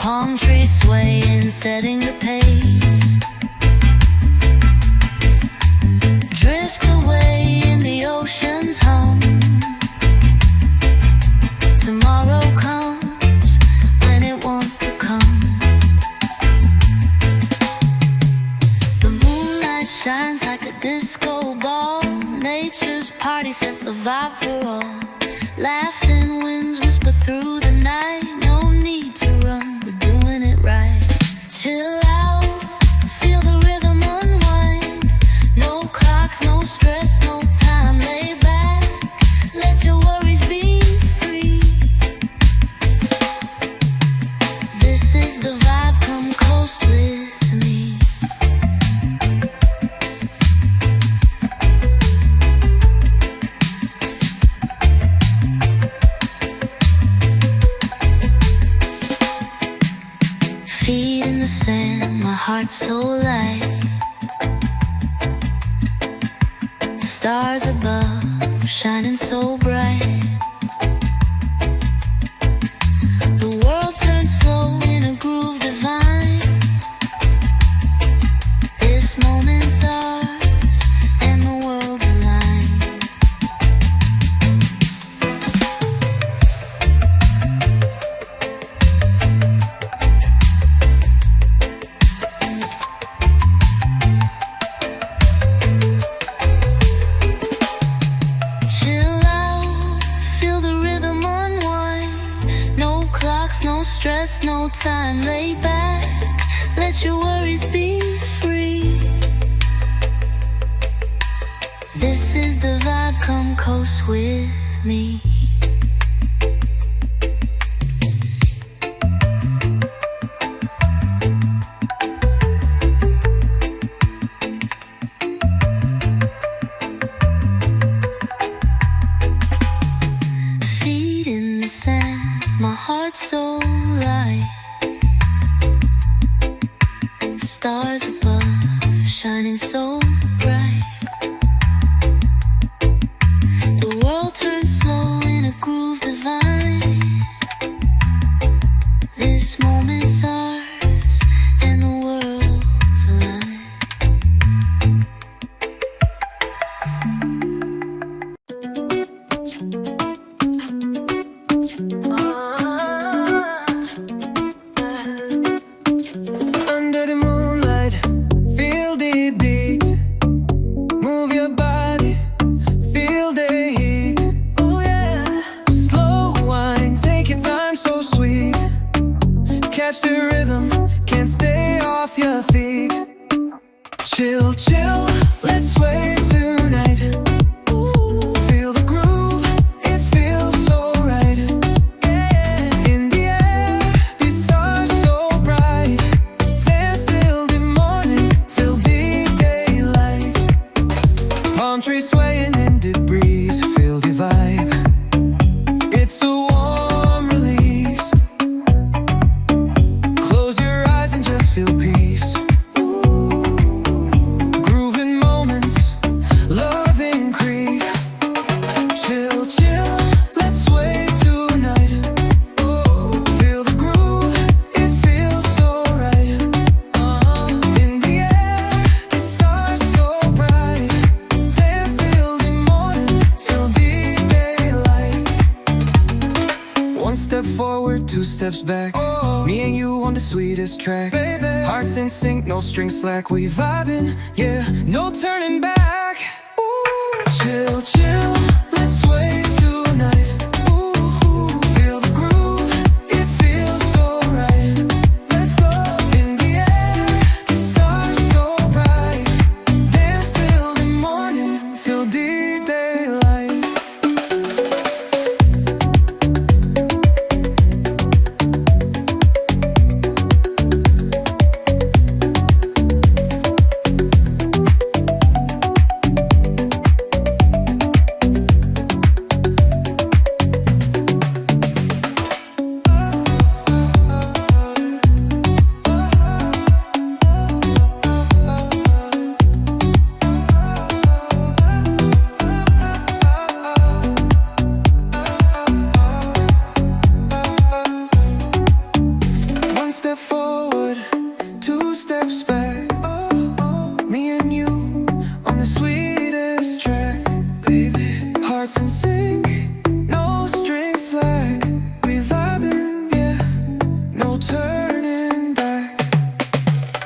palm trees swaying, setting the pace. Drift away in the ocean's hum. Tomorrow comes when it wants to come. The moonlight shines like a disco ball. Nature's party sets the vibe for all. Laughing winds whisper through the night. No need to run, we're doing it right. Chill out, feel the rhythm unwind. No clocks, no stress, no time. Lay back, let your worries be free. This is the vibe, come coast with me. Feet in the sand, my heart so light. Stars above, shining so bright. The world turns slow in a groove divine. This moment's ours, and the world's aligned. No stress, no time, lay back, let your worries be free. This is the vibe, come coast with me. Feet in the sand, my heart so light. Stars above, shining so bright. The world turns slow in a groove divine. This moment's ours, and the world's alive. Under the moonlight, feel the beat. Move your body, feel the heat. Oh yeah. Slow wine, take your time, so sweet. Catch the rhythm, can't stay off your feet. Chill, chill, let's sway tonight. Ooh, feel the groove, it feels so right. Yeah. In the air, these stars so bright. Dance till the morning, till deep daylight. Palm trees swaying in the breeze, feel the vibe. It's a warm release. Close your eyes and just feel peace. Grooving moments, love increase. Chill, chill, let's sway tonight. Feel the groove, it feels so right. In the air, the stars so bright. Dance till the morning, till deep daylight. One step forward, two steps back. Me and you on the sweetest track. Hearts in sync, no strings slack. We vibing, yeah, no turning back. Ooh, chill, chill, let's sway tonight. Ooh, feel the groove, it feels so right. Let's go. In the air, the stars so bright. Dance till the morning, till deep daylight. step forward, two steps back. Me and you on the sweetest track, baby. Hearts in sync, no strings slack. We vibing, yeah, no turning back.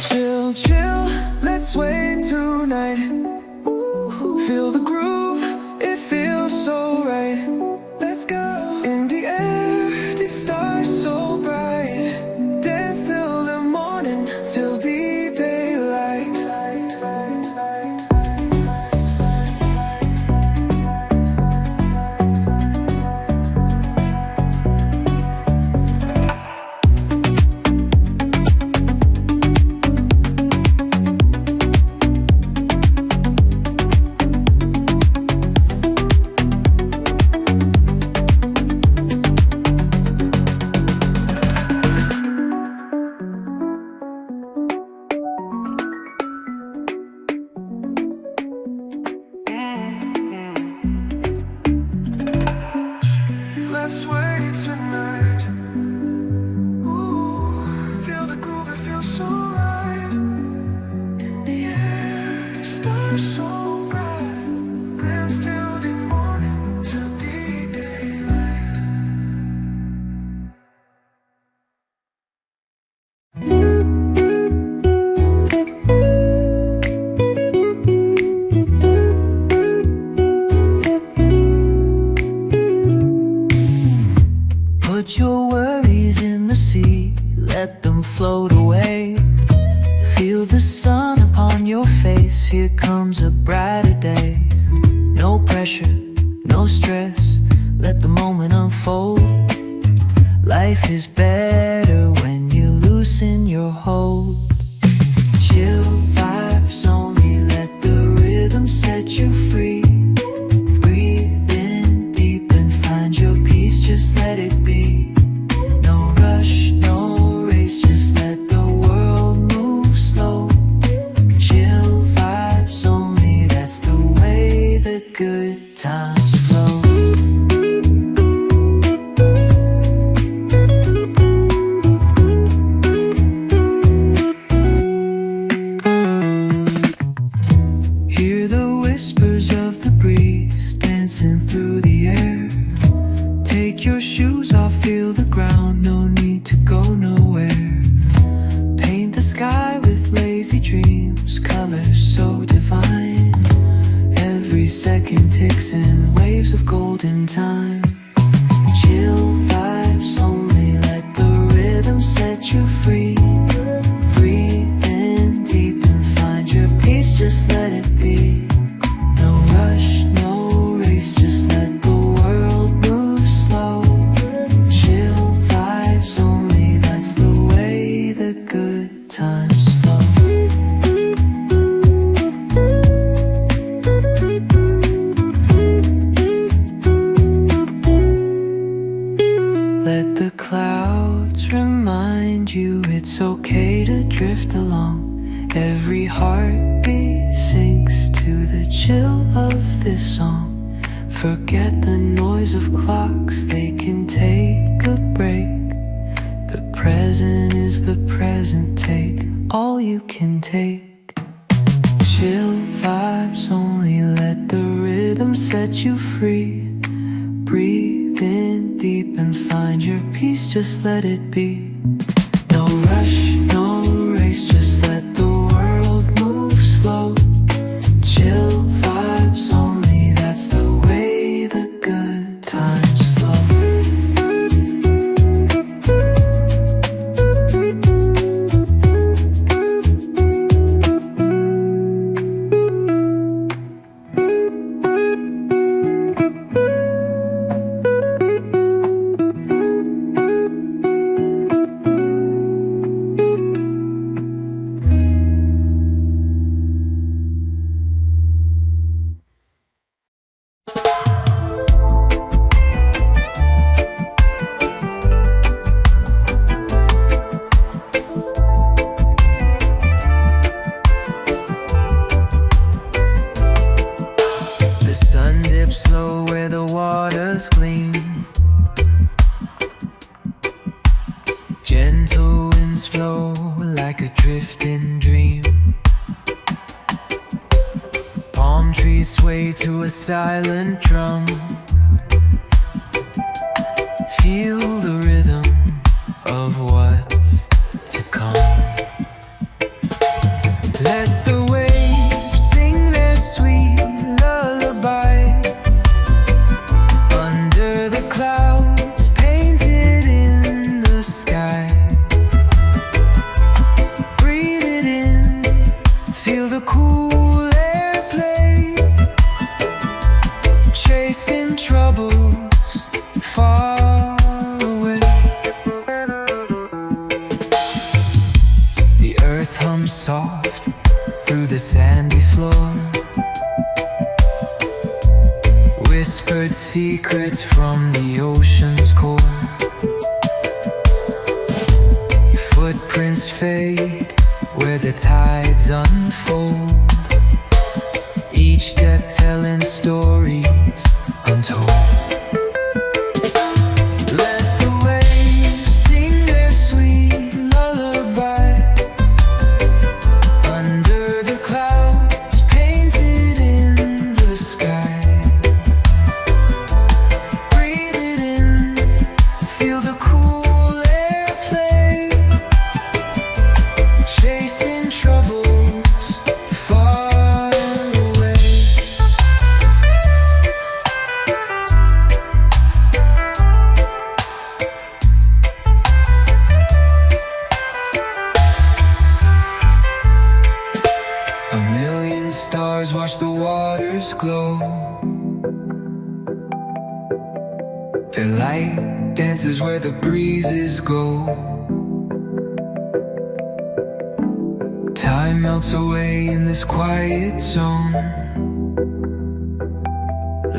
Chill, chill, let's sway tonight. Feel the groove, it feels so right. Let's go. In the air, the stars so bright. Dance till the morning, till the daylight. Let's wait tonight. Ooh, feel the groove, it feels so right. In the air, the stars so bright. Dance till the morning, till the daylight. Put your worries in the sea, let them float away. Feel the sun upon your face, here comes a brighter day. No pressure, no stress, let the moment unfold. Life is better when you loosen your hold. Chill vibes only, let the rhythm set you free. Breathe in deep and find your peace, just let it be. No rush, no race, just let the world move slow. Chill vibes only, that's the way the good times flow. Hear the whispers of the breeze dancing through the air. Take your shoes off, feel the ground, no need to go nowhere. Paint the sky with lazy dreams, colors so divine. Every second ticks in waves of golden time. Chill vibes only, let the rhythm set you free. Breathe in deep and find your peace, just let it be. No rush, no race, just let the world move slow. Chill vibes only, that's the way the good times flow. Let the clouds remind you it's okay to drift along. Every heartbeat sinks to the chill of this song. Forget the noise of clocks, they can take a break. The present is the present, take all you can take. Chill vibes only, let the rhythm set you free. Breathe in deep and find your peace, just let it be. No rush, no race, just let the world move slow. Chill vibes only, that's the way the good times flow. drifting dream. Palm trees sway to a silent drum. Feel the rhythm of what's to come. Let the waves sing their sweet lullaby under the clouds painted in the sky. Breathe it in, feel the cool air play, chasing troubles far away. The earth hums soft through the sandy floor, whispered secrets from the ocean's core. Footprints fade where the tides unfold, each step telling stories untold. Let the waves sing their sweet lullaby under the clouds painted in the sky. Breathe it in, feel the cool air play, chasing troubles far away. A million stars watch the waters glow. Their light dances where the breezes go. Time melts away in this quiet zone,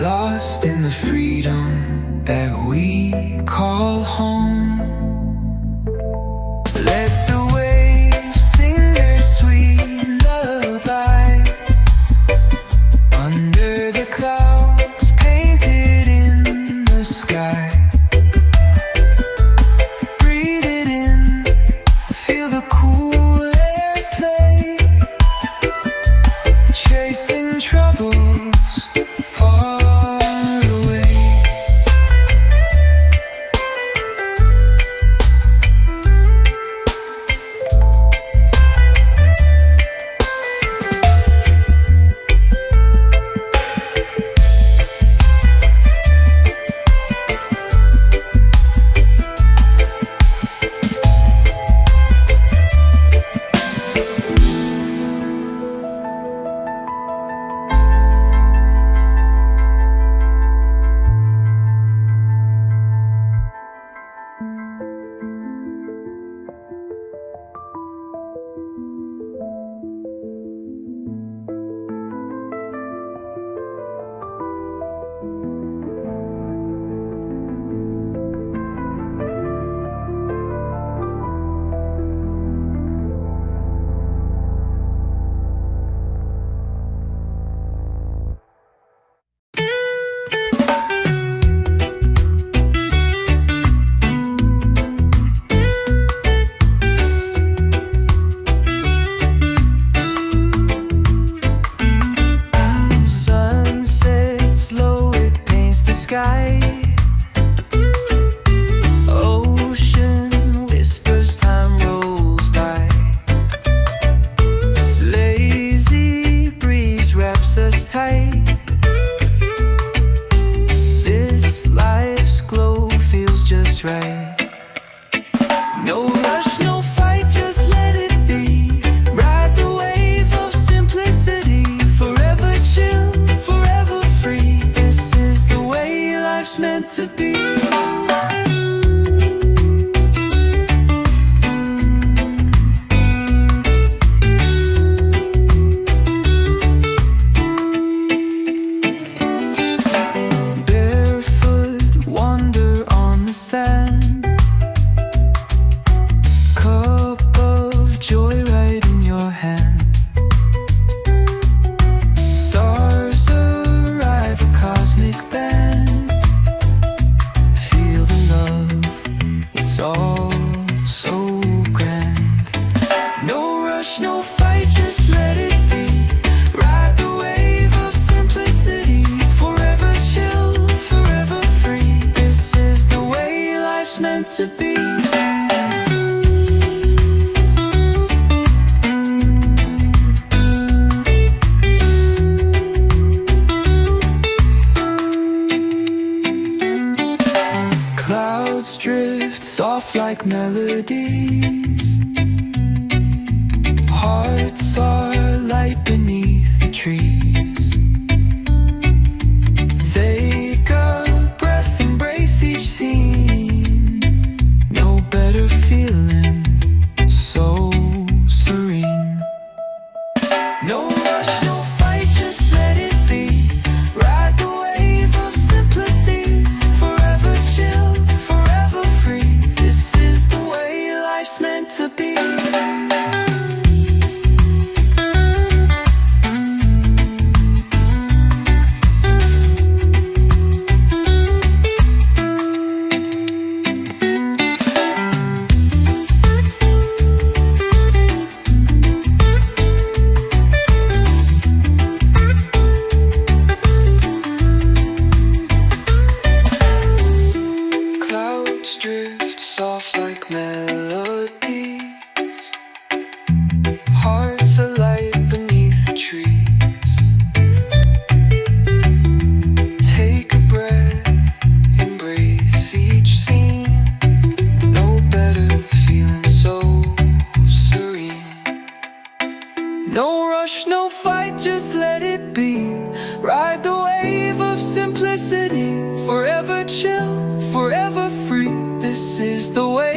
lost in the freedom that we call home. Let the waves sing their sweet lullaby under the clouds painted in the sky. Breathe it in, feel the cool air play, chasing troubles far away. like melodies. Hearts are light beneath the trees. Take a breath, embrace each scene. No better feeling, so serene. No rush, no fight, just let it be. Ride the wave of simplicity. Forever chill, forever free. This is the way life's meant to be. Clouds drift soft like melodies. Hearts are light beneath the trees. Take a breath, embrace each scene. No better feeling, so serene. No rush, no fight, just let it be. Ride the wave of simplicity. Forever chill, forever free. This is the way